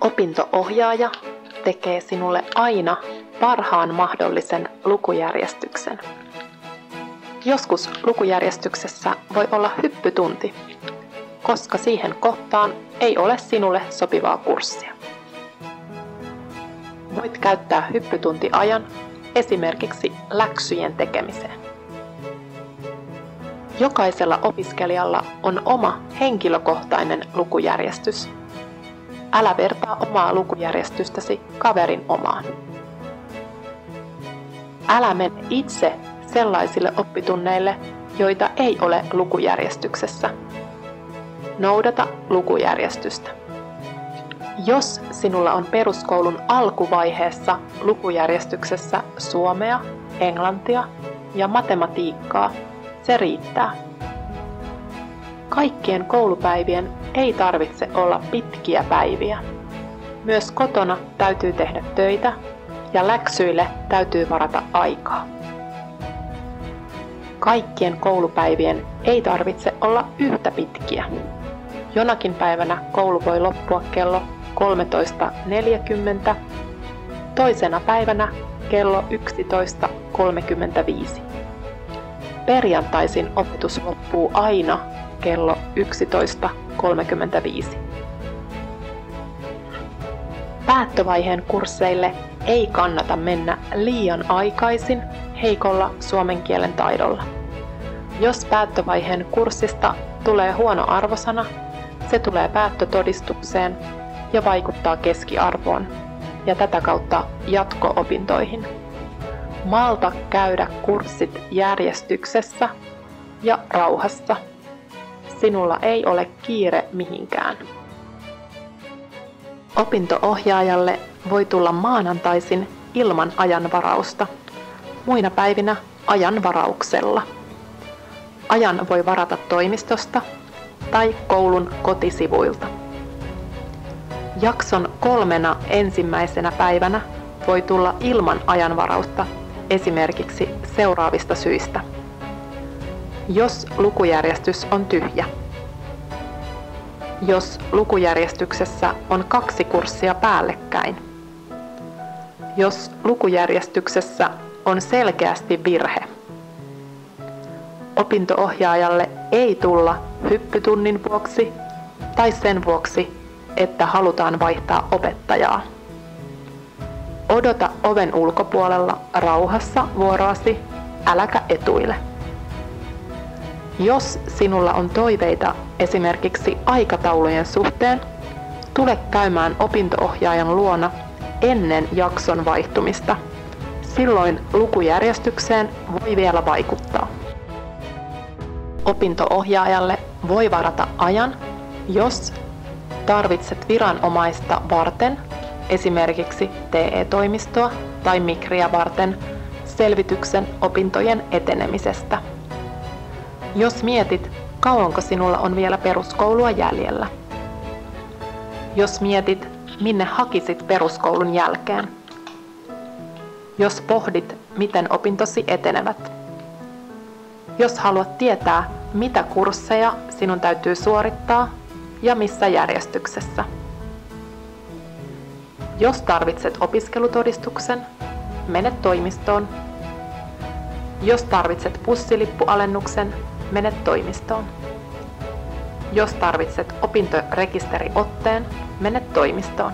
Opinto-ohjaaja tekee sinulle aina parhaan mahdollisen lukujärjestyksen. Joskus lukujärjestyksessä voi olla hyppytunti, koska siihen kohtaan ei ole sinulle sopivaa kurssia. Voit käyttää hyppytuntiajan esimerkiksi läksyjen tekemiseen. Jokaisella opiskelijalla on oma henkilökohtainen lukujärjestys. Älä vertaa omaa lukujärjestystäsi kaverin omaan. Älä mene itse sellaisille oppitunneille, joita ei ole lukujärjestyksessä. Noudata lukujärjestystä. Jos sinulla on peruskoulun alkuvaiheessa lukujärjestyksessä suomea, englantia ja matematiikkaa, se riittää. Kaikkien koulupäivien ei tarvitse olla pitkiä päiviä. Myös kotona täytyy tehdä töitä ja läksyille täytyy varata aikaa. Kaikkien koulupäivien ei tarvitse olla yhtä pitkiä. Jonakin päivänä koulu voi loppua kello 13.40, toisena päivänä kello 11.35. Perjantaisin opetus loppuu aina kello 11.35. Päättövaiheen kursseille ei kannata mennä liian aikaisin heikolla suomen kielen taidolla. Jos päättövaiheen kurssista tulee huono arvosana, se tulee päättötodistukseen ja vaikuttaa keskiarvoon ja tätä kautta jatko-opintoihin. Malta käydä kurssit järjestyksessä ja rauhassa. Sinulla ei ole kiire mihinkään. Opinto-ohjaajalle voi tulla maanantaisin ilman ajanvarausta, muina päivinä ajanvarauksella. Ajan voi varata toimistosta tai koulun kotisivuilta. Jakson 3 ensimmäisenä päivänä voi tulla ilman ajanvarausta esimerkiksi seuraavista syistä. Jos lukujärjestys on tyhjä. Jos lukujärjestyksessä on 2 kurssia päällekkäin. Jos lukujärjestyksessä on selkeästi virhe. Opinto-ohjaajalle ei tulla hyppytunnin vuoksi tai sen vuoksi, että halutaan vaihtaa opettajaa. Odota oven ulkopuolella rauhassa vuoroasi, äläkä etuile. Jos sinulla on toiveita esimerkiksi aikataulujen suhteen, tule käymään opinto-ohjaajan luona ennen jakson vaihtumista. Silloin lukujärjestykseen voi vielä vaikuttaa. Opinto-ohjaajalle voi varata ajan, jos tarvitset viranomaista varten, esimerkiksi TE-toimistoa tai Migriä varten, selvityksen opintojen etenemisestä. Jos mietit, kauanko sinulla on vielä peruskoulua jäljellä. Jos mietit, minne hakisit peruskoulun jälkeen. Jos pohdit, miten opintosi etenevät. Jos haluat tietää, mitä kursseja sinun täytyy suorittaa ja missä järjestyksessä. Jos tarvitset opiskelutodistuksen, mene toimistoon. Jos tarvitset bussilippualennuksen, mene toimistoon. Jos tarvitset opintorekisteriotteen, mene toimistoon.